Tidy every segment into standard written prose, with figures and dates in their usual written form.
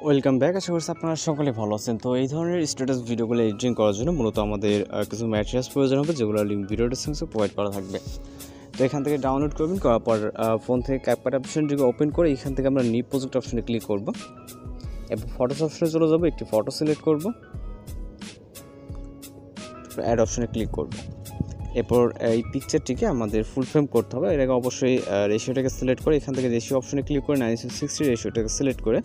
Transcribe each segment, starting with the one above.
Welcome back. আশা করছি আপনারা সকলে ভালো আছেন। তো এই ধরনের স্ট্যাটাস ভিডিওগুলো এডিটিং করার জন্য মূলত আমাদের কিছু ম্যাটেরিয়ালস প্রয়োজন হবে, যেগুলো লিঙ্ক ভিডিও ডেসক্রিপশনে প্রোভাইড করা থাকবে। তো এখান থেকে ডাউনলোড করবেন, করার পর ফোন থেকে ক্যাপকাট অপশনটিকে ওপেন করে এখান থেকে আমরা নিউ প্রজেক্ট অপশনে ক্লিক করব এবং ফটোস অপশনে চলে যাব। একটি ফটো সিলেক্ট করব, অ্যাড অপশনে ক্লিক করব। এরপর এই পিকচারটিকে আমাদের ফুল ফ্রেম করতে হবে। এর আগে অবশ্যই রেশিওটাকে সিলেক্ট করে এখান থেকে রেশিও অপশনে ক্লিক করে 9:60 রেশিওটাকে সিলেক্ট করে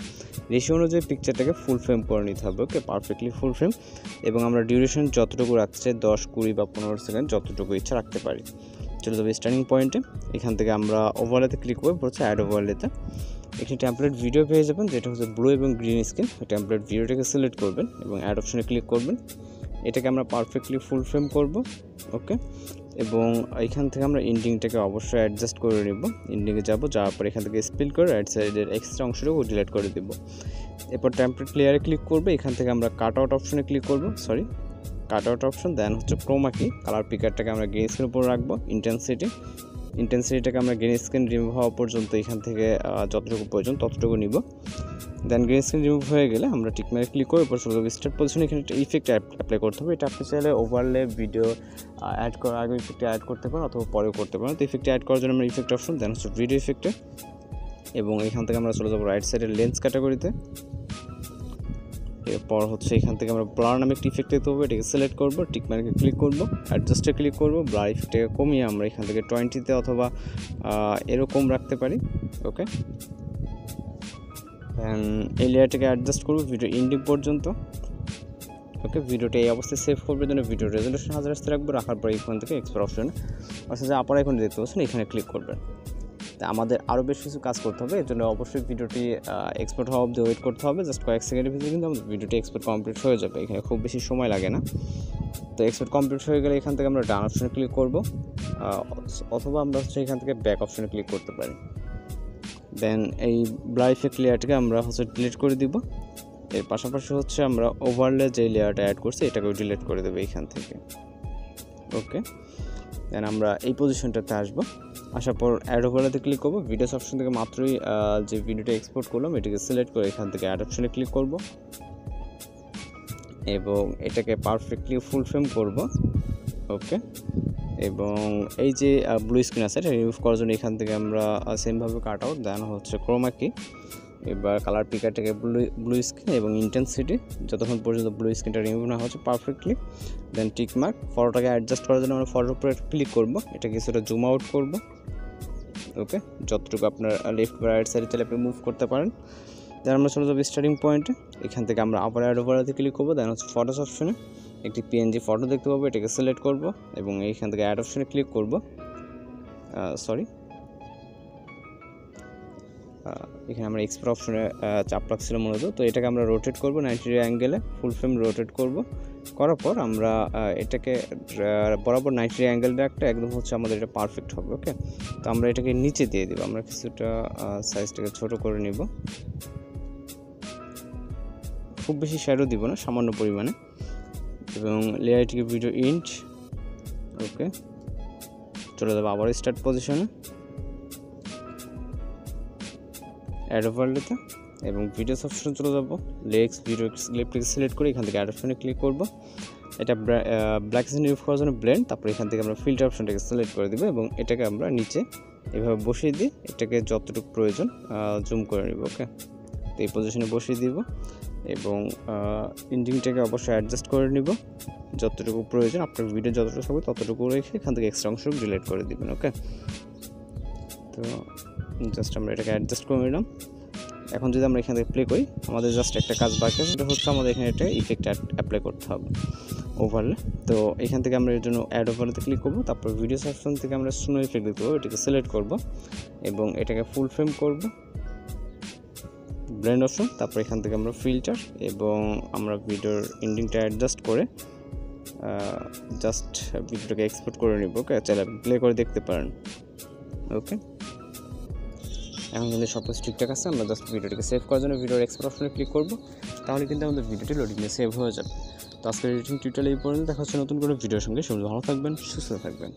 রেশিও অনুযায়ী পিকচারটাকে ফুল ফ্রেম করে নিতে হবে। ওকে, পারফেক্টলি ফুল ফ্রেম। এবং আমরা ডিউরেশন যতটুকু রাখতে চাই 10, 20 বা 15 সেকেন্ড যতটুকু ইচ্ছা রাখতে পারি। চলে যাবে স্টার্টিং পয়েন্টে। এখান থেকে আমরা ওভারলেতে ক্লিক করবো, হচ্ছে অ্যাড ওভারলেতে। একটি টেমপ্লেট ভিডিও পেয়ে যাবেন, যেটা হচ্ছে ব্লু এবং গ্রিন স্ক্রিন। ওই টেমপ্লেট ভিডিওটাকে সিলেক্ট করবেন এবং অ্যাড অপশনে ক্লিক করবেন। এটাকে আমরা পারফেক্টলি ফুল ফ্রেম করব। ওকে, এবং এখান থেকে আমরা এন্ডিংটাকে অবশ্যই অ্যাডজাস্ট করে নেব। এন্ডিংয়ে যাব, যাওয়ার পর এখান থেকে স্পিল করে রাইট সাইডের এক্সট্রা অংশটুকু ডিলিট করে দেব। এরপর টেমপ্লেট লেয়ারে ক্লিক করবে, এখান থেকে আমরা কাট আউট অপশনে ক্লিক করব, কাট আউট অপশন। দেন হচ্ছে ক্রোমা কি, কালার পিকারটাকে আমরা গ্রিন স্ক্রিনের উপর রাখবো। ইন্টেন্সিটিটাকে আমরা গ্রিন স্ক্রিন রিমুভ হওয়া পর্যন্ত এখান থেকে যতটুকু প্রয়োজন ততটুকু নিব। দেন গ্রিন স্ক্রিন রিমুভ হয়ে গেলে আমরা টিক মার্কে ক্লিক করে এরপর চলে যাবো স্টার্ট পজিশনে। এখানে একটা ইফেক্ট অ্যাপ্লাই করতে হবে। এটা আপনি চাইলে ওভারলে ভিডিও অ্যাড করার আগে ইফেক্টে অ্যাড করতে পারেন অথবা পরেও করতে পারেন। তো ইফেক্টে অ্যাড করার জন্য আমরা ইফেক্ট অপশন, দেন হচ্ছে ভিডিও ইফেক্টে, এবং এখান থেকে আমরা চলে যাবো রাইট সাইডের লেন্স ক্যাটাগরিতে। এরপর হচ্ছে এখান থেকে আমরা ব্লার নামে একটি ইফেক্ট দিতে হবে, এটাকে সিলেক্ট করবো, টিক মার্কে ক্লিক করবো, অ্যাডজাস্টে ক্লিক করবো। ব্লার ইফেক্টটাকে কমিয়ে আমরা এখান থেকে 20-তে অথবা এরকম রাখতে পারি। ওকে, এই লেয়ারটাকে অ্যাডজাস্ট করবো ভিডিও এন্ডিং পর্যন্ত। ওকে, ভিডিওটা এই অবস্থায় সেভ করবে জন্য ভিডিও রেজলিউশন 1000 রাখবো। রাখার পর এখান থেকে এক্সপোর্ট অপশনে, অর্থাৎ যে আপনারা এখন দেখতে পাচ্ছেন এখানে ক্লিক করবেন। তা আমাদের আরও বেশ কিছু কাজ করতে হবে, এর জন্য অবশ্যই ভিডিওটি এক্সপোর্ট হওয়া অবধি ওয়েট করতে হবে। জাস্ট কয়েক সেকেন্ডের ভিতরে কিন্তু আমাদের ভিডিওটি এক্সপোর্ট কমপ্লিট হয়ে যাবে। এখানে খুব বেশি সময় লাগে না। তো এক্সপোর্ট কমপ্লিট হয়ে গেলে এখান থেকে আমরা ডান অপশনে ক্লিক করব, অথবা আমরা হচ্ছে এখান থেকে ব্যাক অপশনে ক্লিক করতে পারি। দেন এই ব্লার ইফেক্ট লেয়ারটাকে আমরা হচ্ছে ডিলিট করে দিব। এর পাশাপাশি হচ্ছে আমরা ওভারলে যে লেয়ারটা অ্যাড করছি এটাকেও ডিলিট করে দেবো এখান থেকে। ওকে, দেন আমরা এই পজিশনটাতে আসবো। আসার পর অ্যাড ওভারলেতে ক্লিক করবো। ভিডিওস অপশন থেকে মাত্রই যে ভিডিওটা এক্সপোর্ট করলাম এটাকে সিলেক্ট করে এখান থেকে অ্যাড অপশনে ক্লিক করব এবং এটাকে পারফেক্টলি ফুল ফ্রেম করব। ওকে, এবং এই যে ব্লু স্ক্রিন আছে এটা রিমুভ করার জন্য এখান থেকে আমরা সেমভাবে কাট আউট, দেন হচ্ছে ক্রোমা কি, এবার কালার পিকারটাকে ব্লু স্ক্রিন এবং ইন্টেন্সিটি যতক্ষণ পর্যন্ত ব্লু স্ক্রিনটা রিমুভ না হচ্ছে পারফেক্টলি। দেন টিক মার্ক, ফটোটাকে অ্যাডজাস্ট করার জন্য আমরা ফটোর উপরে ক্লিক করব, এটা কিছুটা জুম আউট করব। ওকে, যতটুকু আপনার লেফট বা রাইট সাইডে চাইলে আপনি মুভ করতে পারেন। দেন আমরা চলে যাবো স্টার্টিং পয়েন্টে। এখান থেকে আমরা আবার অ্যাড ওভারলেতে ক্লিক করবো, দেন হচ্ছে ফটোস অপশনে একটি পিএনজি ফটো দেখতে পাবো, এটাকে সিলেক্ট করব এবং এইখান থেকে অ্যাড অপশনে ক্লিক করব। এখানে আমরা এক্সপোর্ট অপশনে চাপ রাখছিলাম মূলত। তো এটাকে আমরা রোটেট করব 90 অ্যাঙ্গেলে, ফুল ফ্রেম রোটেট করব। করার পর আমরা এটাকে বরাবর 90 অ্যাঙ্গেল রাখতে একদম হচ্ছে আমাদের এটা পারফেক্ট হবে। ওকে, তো আমরা এটাকে নিচে দিয়ে দিব। আমরা কিছুটা সাইজটাকে ছোট করে নিব, খুব বেশি শ্যাডো দিব না, সামান্য পরিমাণে, এবং লেয়ারটিকে ভিডিও ইন্ট। ওকে, চলে যাবো আবার স্টার্ট পজিশনে, অ্যাড ওভারলেতে, এবং ভিডিওস অপশনে চলে যাবো। লেফটকে সিলেক্ট করে এখান থেকে অ্যাড অপশনে ক্লিক করব। এটা ব্ল্যাক স্ক্রিন রিমুভ করার জন্য ব্লেন্ড, তারপর এখান থেকে আমরা ফিল্টার অপশনটাকে সিলেক্ট করে দেবো এবং এটাকে আমরা নিচে এভাবে বসিয়ে দিই। এটাকে যতটুকু প্রয়োজন জুম করে নেব। ওকে, তো এই পজিশনে বসিয়ে দিব এবং এন্ডিংটাকে অবশ্যই অ্যাডজাস্ট করে নিব যতটুকু প্রয়োজন। আপনার ভিডিও যতটুকু হবে ততটুকু রেখে এখান থেকে এক্সট্রা অংশ ডিলিট করে দিবেন। ওকে, তো জাস্ট আমরা এটাকে অ্যাডজাস্ট করে নিলাম। এখন যদি আমরা এখান থেকে প্লে করি, আমাদের জাস্ট একটা কাজ বাকি আছে, সেটা হচ্ছে আমাদের এখানে একটা ইফেক্ট অ্যাপ্লাই করতে হবে ওভারলে। তো এখান থেকে আমরা এর জন্য অ্যাড ওভারলেতে ক্লিক করব, তারপর ভিডিওস অপশন থেকে আমরা স্নো ইফেক্ট দিতে পারবো, এটাকে সিলেক্ট করব এবং এটাকে ফুল ফ্রেম করব, ব্লেন্ড অপশন, তারপর এখান থেকে আমরা ফিল্টার, এবং আমরা ভিডিওর এন্ডিংটা অ্যাডজাস্ট করে জাস্ট ভিডিওটাকে এক্সপোর্ট করে নিব। ওকে, চাইলে প্লে করে দেখতে পারেন। ওকে, এখন কিন্তু সব কিছু ঠিকঠাক আছে। আমরা জাস্ট ভিডিওটিকে সেভ করার জন্য ভিডিওর এক্সপোর্ট অপশনে ক্লিক করব, তাহলে কিন্তু আমাদের ভিডিওটি লোডিংয়ে সেভ হয়ে যাবে। তো আজকের এডিটিং টিউটোরিয়াল এই পর্যন্ত। দেখা হচ্ছে নতুন কোনো ভিডিওর সঙ্গে। সবাই ভালো থাকবেন, সুস্থ থাকবেন।